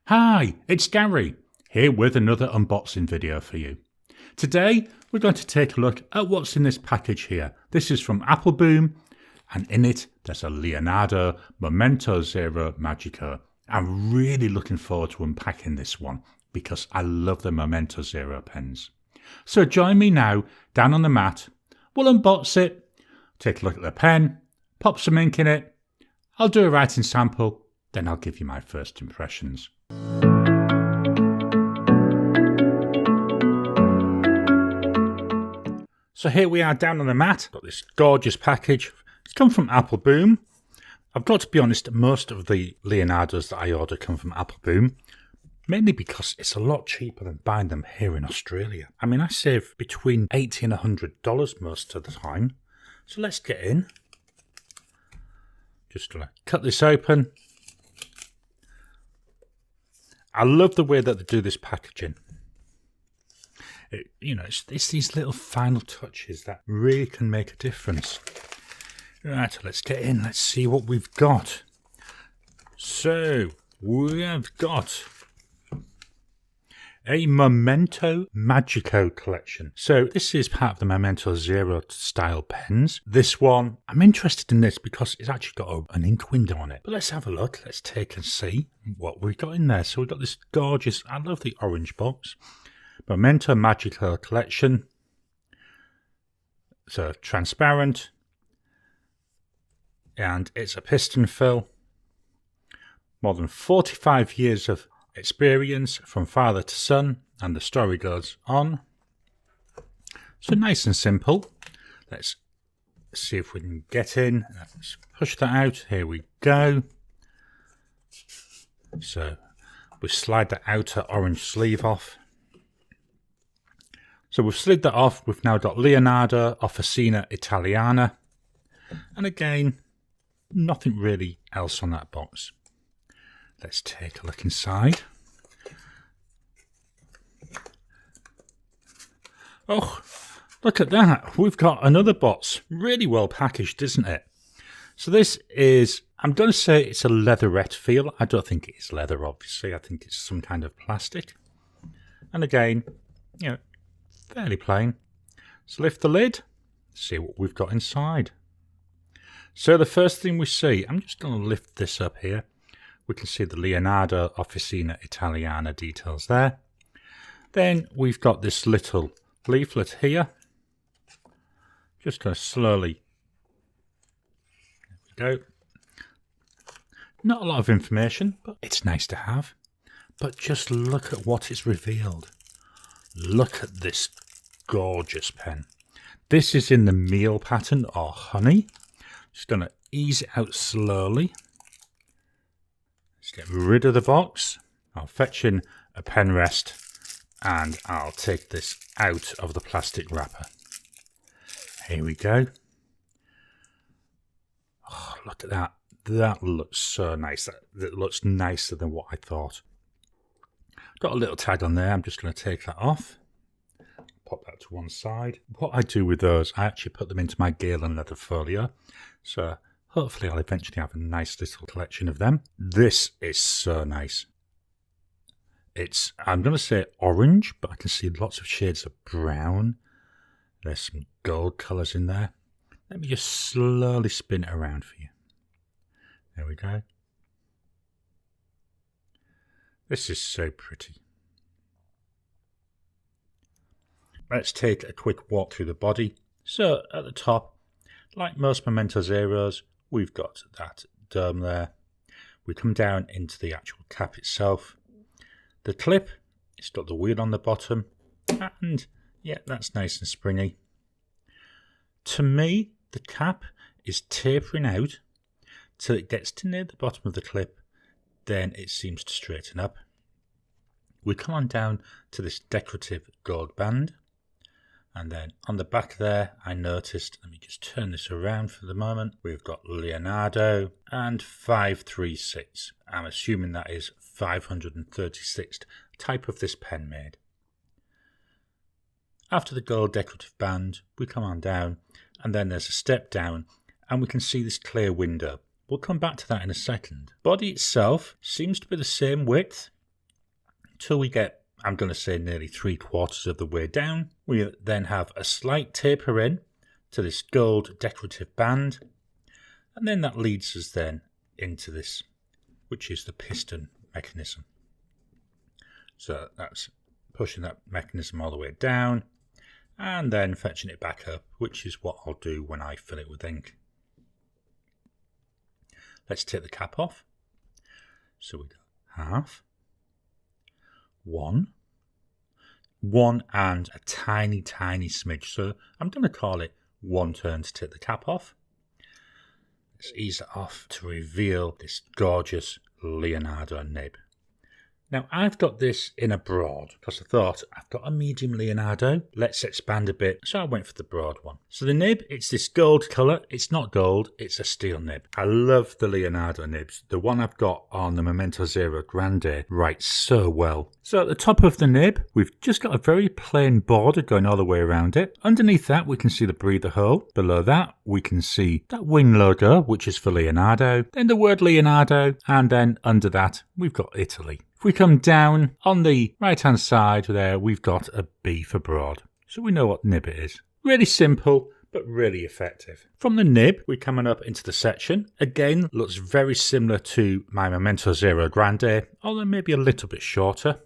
Hi, it's Gary, here with another unboxing video for you. Today, we're going to take a look at what's in this package here. This is from Appleboom, and in it, there's a Leonardo Momento Magico. I'm really looking forward to unpacking this one, because I love the Momento Zero pens. So join me now, down on the mat. We'll unbox it, take a look at the pen, pop some ink in it. I'll do a writing sample, then I'll give you my first impressions. So here we are down on the mat. Got this gorgeous package. It's come from Appleboom. I've got to be honest, most of the Leonardos that I order come from Appleboom, mainly because it's a lot cheaper than buying them here in Australia. I mean, I save between $80 and $100 most of the time. So let's get in. Just gonna cut this open. I love the way that they do this packaging. It's these little final touches that really can make a difference. Right, let's get in. Let's see what we've got. So, we have got a Momento Magico collection. So, this is part of the Momento Zero style pens. This one, I'm interested in this because it's actually got an ink window on it. But let's have a look. Let's take and see what we've got in there. So, we've got this gorgeous, I love the orange box, Momento Magico collection. So, transparent. And it's a piston fill. More than 45 years of experience from father to son, and the story goes on. So nice and simple. Let's see if we can get in. Let's push that out. Here we go. So we slide the outer orange sleeve off. So we've slid that off. We've now got Leonardo Officina Italiana. And again, nothing really else on that box. Let's take a look inside. Oh, look at that. We've got another box. Really well packaged, isn't it? So this is, I'm going to say it's a leatherette feel. I don't think it's leather, obviously. I think it's some kind of plastic. And again, fairly plain. So lift the lid, see what we've got inside. So the first thing we see, I'm just going to lift this up here. We can see the Leonardo Officina Italiana details there. Then we've got this little leaflet here. Just going to slowly, there we go. Not a lot of information, but it's nice to have. But just look at what is revealed. Look at this gorgeous pen. This is in the meal pattern or honey. Just going to ease it out slowly. Let's get rid of the box. I'll fetch in a pen rest and I'll take this out of the plastic wrapper. Here we go. Oh, look at that. That looks so nice. That looks nicer than what I thought. Got a little tag on there. I'm just going to take that off. Pop that to one side. What I do with those, I actually put them into my Galen leather folio. So hopefully I'll eventually have a nice little collection of them. This is so nice. It's, I'm going to say orange, but I can see lots of shades of brown. There's some gold colours in there. Let me just slowly spin it around for you. There we go. This is so pretty. Let's take a quick walk through the body. So at the top, like most Momento Zeros, we've got that dome there. We come down into the actual cap itself. The clip, it's got the wheel on the bottom, and yeah, that's nice and springy. To me, the cap is tapering out till it gets to near the bottom of the clip, then it seems to straighten up. We come on down to this decorative gold band. And then on the back there, I noticed, let me just turn this around for the moment, we've got Leonardo and 536. I'm assuming that is 536th type of this pen made. After the gold decorative band, we come on down, and then there's a step down, and we can see this clear window. We'll come back to that in a second. Body itself seems to be the same width, till we get, I'm going to say, nearly 3/4 of the way down. We then have a slight taper in to this gold decorative band, and then that leads us then into this, which is the piston mechanism. So that's pushing that mechanism all the way down and then fetching it back up, which is what I'll do when I fill it with ink. Let's take the cap off. So we go half, one, and a tiny smidge. So I'm going to call it 1 turn to take the cap off. Let's ease it off to reveal this gorgeous Leonardo nib. Now I've got this in a broad because I thought I've got a medium Leonardo, let's expand a bit, so I went for the broad one. So the nib, it's this gold colour, it's not gold, it's a steel nib. I love the Leonardo nibs. The one I've got on the Momento Zero Grande writes so well. So at the top of the nib, we've just got a very plain border going all the way around it. Underneath that we can see the breather hole. Below that we can see that wing logo, which is for Leonardo, then the word Leonardo, and then under that we've got Italy. If we come down on the right hand side there, we've got a B for broad. So we know what nib it is. Really simple, but really effective. From the nib, we're coming up into the section. Again, looks very similar to my Momento Zero Grande, although maybe a little bit shorter.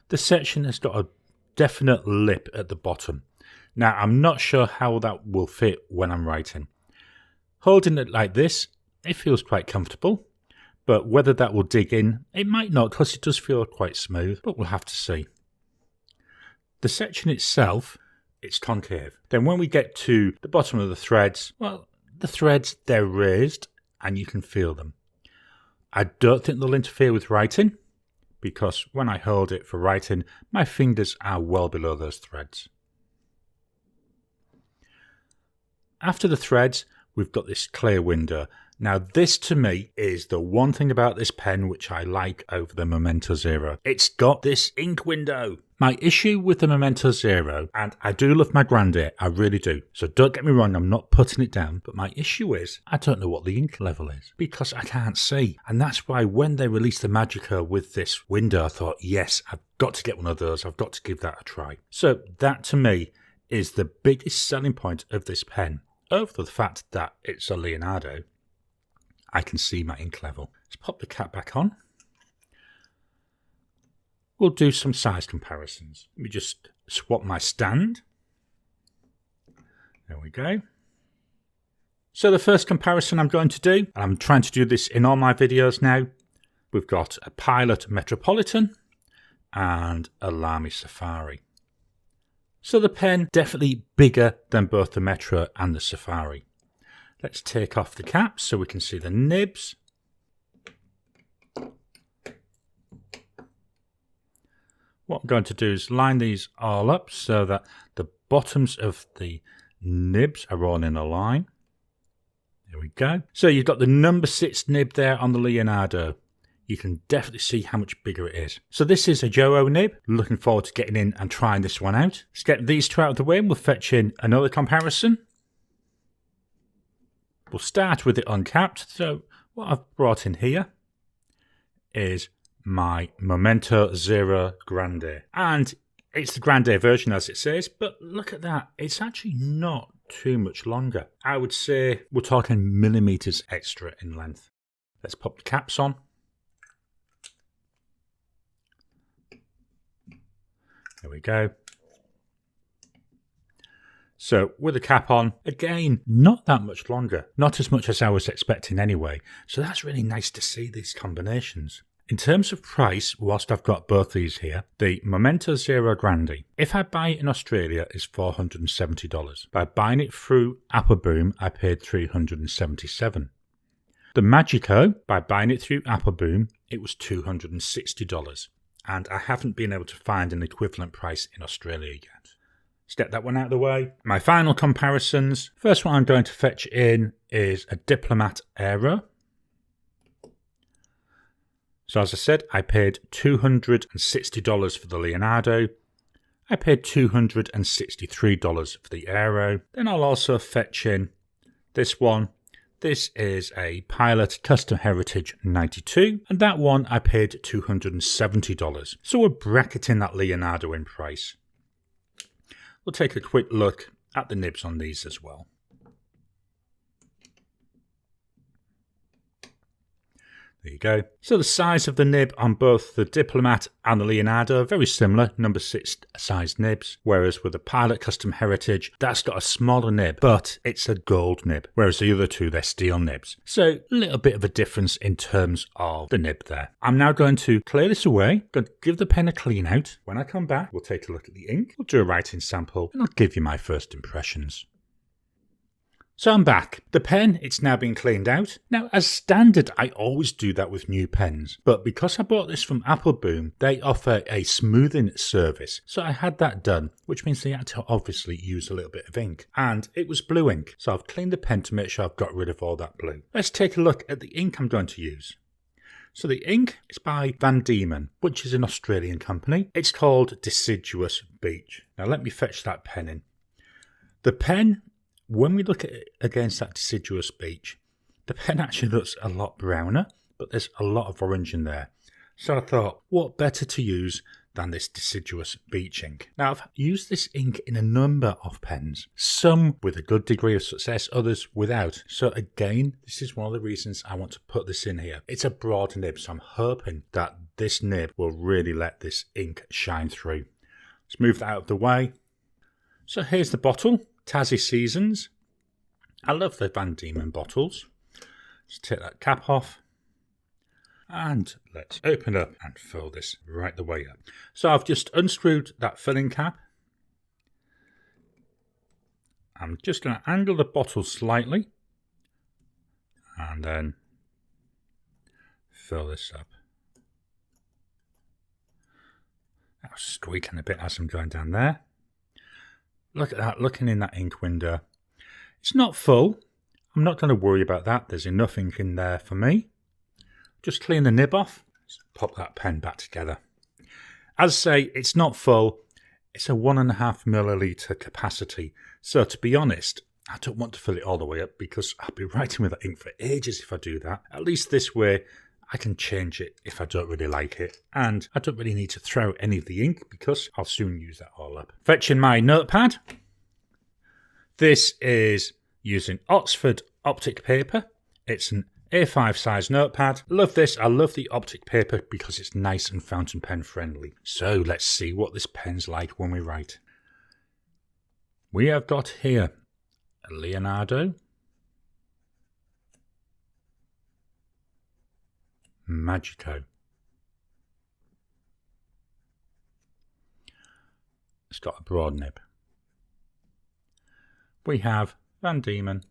The section has got a definite lip at the bottom. Now, I'm not sure how that will fit when I'm writing. Holding it like this, it feels quite comfortable. But whether that will dig in, it might not because it does feel quite smooth, but we'll have to see. The section itself, it's concave. Then when we get to the bottom of the threads, well, the threads, they're raised and you can feel them. I don't think they'll interfere with writing because when I hold it for writing, my fingers are well below those threads. After the threads, we've got this clear window. Now this to me is the one thing about this pen which I like over the Momento Zero. It's got this ink window. My issue with the Momento Zero, and I do love my Grande, I really do. So don't get me wrong, I'm not putting it down, but my issue is I don't know what the ink level is because I can't see. And that's why when they released the Magico with this window, I thought, yes, I've got to get one of those. I've got to give that a try. So that to me is the biggest selling point of this pen. Over the fact that it's a Leonardo, I can see my ink level. Let's pop the cap back on. We'll do some size comparisons. Let me just swap my stand. There we go. So the first comparison I'm going to do, and I'm trying to do this in all my videos now, we've got a Pilot Metropolitan and a Lamy Safari. So the pen definitely bigger than both the Metro and the Safari. Let's take off the cap so we can see the nibs. What I'm going to do is line these all up so that the bottoms of the nibs are all in a line. There we go. So you've got the number 6 nib there on the Leonardo. You can definitely see how much bigger it is. So this is a Joe nib. Looking forward to getting in and trying this one out. Let's get these two out of the way and we'll fetch in another comparison. We'll start with it uncapped. So what I've brought in here is my Momento Zero Grande. And it's the Grande version as it says, but look at that. It's actually not too much longer. I would say we're talking millimeters extra in length. Let's pop the caps on. There we go. So with the cap on, again, not that much longer. Not as much as I was expecting anyway. So that's really nice to see these combinations. In terms of price, whilst I've got both these here, the Momento Zero Grande, if I buy it in Australia, is $470. By buying it through Apple Boom, I paid $377. The Magico, by buying it through Apple Boom, it was $260. And I haven't been able to find an equivalent price in Australia yet. Let's get that one out of the way. My final comparisons. First one I'm going to fetch in is a Diplomat Aero. So as I said, I paid $260 for the Leonardo. I paid $263 for the Aero. Then I'll also fetch in this one, This is a Pilot Custom Heritage 92, and that one I paid $270. So we're bracketing that Leonardo in price. We'll take a quick look at the nibs on these as well. There you go. So the size of the nib on both the Diplomat and the Leonardo are very similar, number 6 size nibs, whereas with the Pilot Custom Heritage, that's got a smaller nib, but it's a gold nib, whereas the other two, they're steel nibs. So a little bit of a difference in terms of the nib there. I'm now going to clear this away, going to give the pen a clean out. When I come back, we'll take a look at the ink, we'll do a writing sample, and I'll give you my first impressions. So I'm back. The pen, it's now been cleaned out. Now, as standard, I always do that with new pens. But because I bought this from Apple Boom, they offer a smoothing service. So I had that done, which means they had to obviously use a little bit of ink. And it was blue ink. So I've cleaned the pen to make sure I've got rid of all that blue. Let's take a look at the ink I'm going to use. So the ink is by Van Dieman, which is an Australian company. It's called Deciduous Beech. Now let me fetch that pen in. The pen, when we look at it against that Deciduous Beech, the pen actually looks a lot browner, but there's a lot of orange in there. So I thought, what better to use than this Deciduous Beech ink? Now, I've used this ink in a number of pens, some with a good degree of success, others without. So again, this is one of the reasons I want to put this in here. It's a broad nib, so I'm hoping that this nib will really let this ink shine through. Let's move that out of the way. So here's the bottle. Tassie Seasons. I love the Van Dieman bottles. Let's take that cap off. And let's open up and fill this right the way up. So I've just unscrewed that filling cap. I'm just going to angle the bottle slightly. And then fill this up. I'm squeaking a bit as I'm going down there. Look at that, looking in that ink window. It's not full. I'm not going to worry about that. There's enough ink in there for me. Just clean the nib off. Let's pop that pen back together. As I say, it's not full. It's a 1.5 milliliter capacity. So to be honest, I don't want to fill it all the way up because I'll be writing with that ink for ages if I do that. At least this way, I can change it if I don't really like it. And I don't really need to throw any of the ink because I'll soon use that all up. Fetching my notepad. This is using Oxford optic paper. It's an A5 size notepad. Love this. I love the optic paper because it's nice and fountain pen friendly. So let's see what this pen's like when we write. We have got here a Leonardo Magico. It's got a broad nib. We have Van Dieman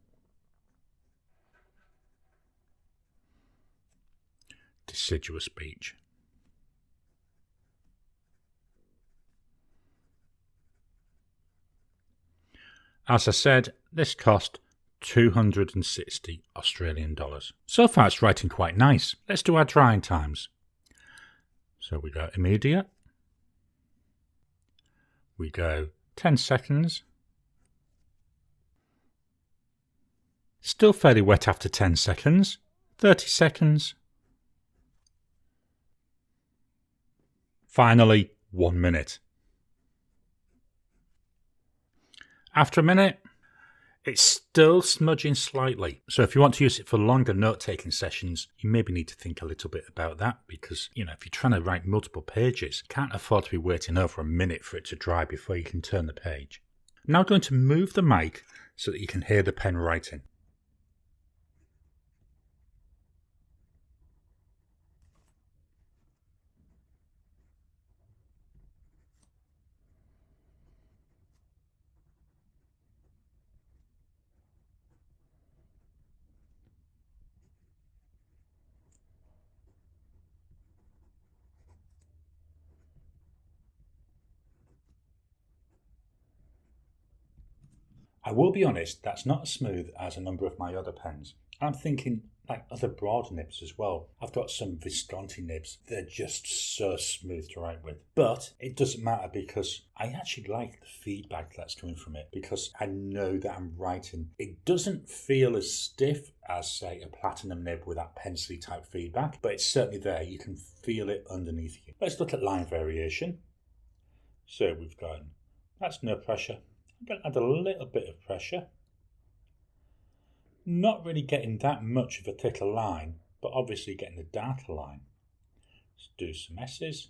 Deciduous Beech. As I said, this cost 260 Australian dollars. So far it's writing quite nice. Let's do our drying times. So we go immediate. We go 10 seconds. Still fairly wet after 10 seconds. 30 seconds. Finally, 1 minute. After a minute, it's still smudging slightly. So if you want to use it for longer note-taking sessions, you maybe need to think a little bit about that because, if you're trying to write multiple pages, you can't afford to be waiting over a minute for it to dry before you can turn the page. I'm now going to move the mic so that you can hear the pen writing. I will be honest, that's not as smooth as a number of my other pens. I'm thinking like other broad nibs as well. I've got some Visconti nibs. They're just so smooth to write with. But it doesn't matter because I actually like the feedback that's coming from it because I know that I'm writing. It doesn't feel as stiff as, say, a platinum nib with that pencily type feedback, but it's certainly there. You can feel it underneath you. Let's look at line variation. So we've got, that's no pressure. I'm going to add a little bit of pressure. Not really getting that much of a thicker line, but obviously getting a darker line. Let's do some S's.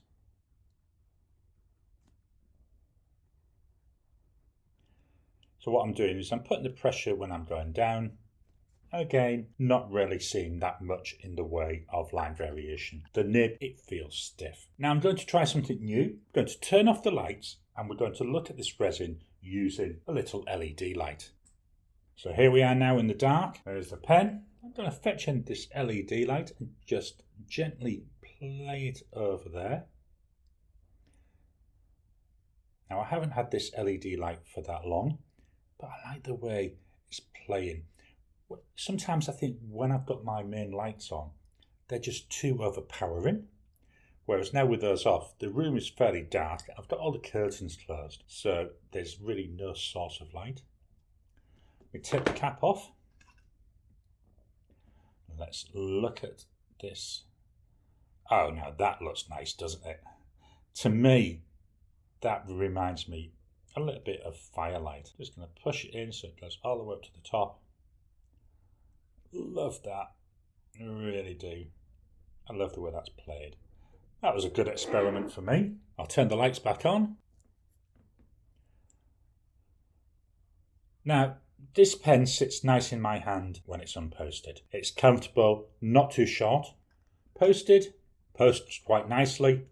So what I'm doing is I'm putting the pressure when I'm going down. Again, not really seeing that much in the way of line variation. The nib, it feels stiff. Now I'm going to try something new. I'm going to turn off the lights and we're going to look at this resin using a little LED light. So here we are now in the dark. There's the pen. I'm going to fetch in this LED light and just gently play it over there. Now I haven't had this LED light for that long, but I like the way it's playing. Sometimes I think when I've got my main lights on, they're just too overpowering. Whereas now with those off, the room is fairly dark. I've got all the curtains closed, so there's really no source of light. We take the cap off. Let's look at this. Oh, now that looks nice, doesn't it? To me, that reminds me a little bit of firelight. Just going to push it in so it goes all the way up to the top. Love that. I really do. I love the way that's played. That was a good experiment for me. I'll turn the lights back on. Now, this pen sits nice in my hand when it's unposted. It's comfortable, not too short. Posted, posts quite nicely.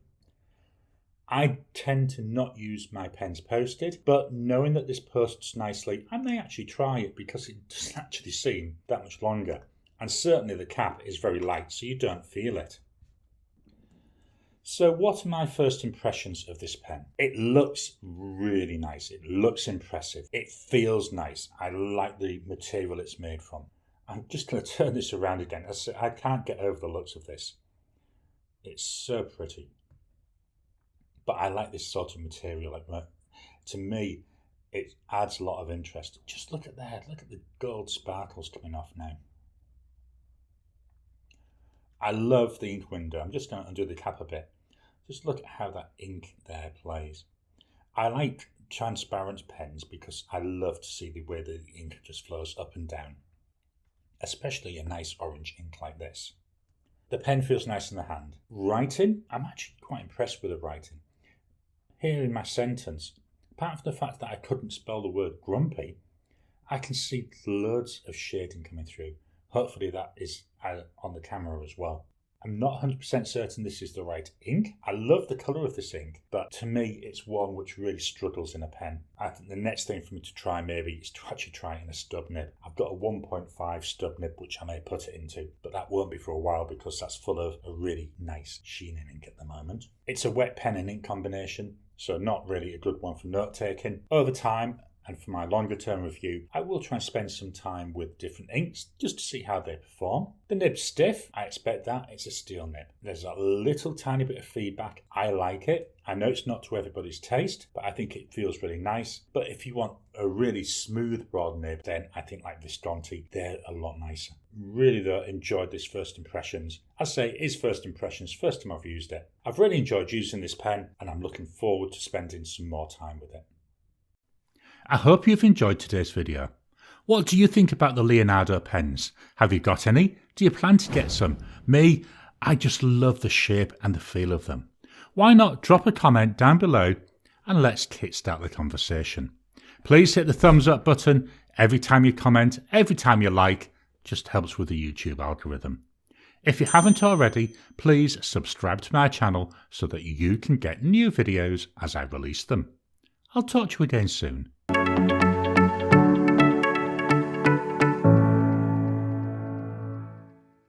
I tend to not use my pens posted, but knowing that this posts nicely, I may actually try it because it doesn't actually seem that much longer. And certainly the cap is very light, so you don't feel it. So what are my first impressions of this pen? It looks really nice. It looks impressive. It feels nice. I like the material it's made from. I'm just going to turn this around again. I can't get over the looks of this. It's so pretty. But I like this sort of material. To me, it adds a lot of interest. Just look at that. Look at the gold sparkles coming off now. I love the ink window. I'm just going to undo the cap a bit. Just look at how that ink there plays. I like transparent pens because I love to see the way the ink just flows up and down. Especially a nice orange ink like this. The pen feels nice in the hand. Writing, I'm actually quite impressed with the writing. Here in my sentence, apart from the fact that I couldn't spell the word grumpy, I can see loads of shading coming through. Hopefully that is on the camera as well. I'm not 100% certain this is the right ink. I love the colour of this ink, but to me it's one which really struggles in a pen. I think the next thing for me to try maybe is to actually try it in a stub nib. I've got a 1.5 stub nib which I may put it into, but that won't be for a while because that's full of a really nice sheening ink at the moment. It's a wet pen and ink combination, so not really a good one for note taking. Over time, and for my longer term review, I will try and spend some time with different inks just to see how they perform. The nib's stiff, I expect that, it's a steel nib. There's a little tiny bit of feedback, I like it. I know it's not to everybody's taste, but I think it feels really nice. But if you want a really smooth broad nib, then I think like Visconti, they're a lot nicer. Really though, enjoyed this first impressions. As I say, it is first impressions, first time I've used it. I've really enjoyed using this pen and I'm looking forward to spending some more time with it. I hope you've enjoyed today's video. What do you think about the Leonardo pens? Have you got any? Do you plan to get some? Me, I just love the shape and the feel of them. Why not drop a comment down below and let's kickstart the conversation. Please hit the thumbs up button every time you comment, every time you like, just helps with the YouTube algorithm. If you haven't already, please subscribe to my channel so that you can get new videos as I release them. I'll talk to you again soon.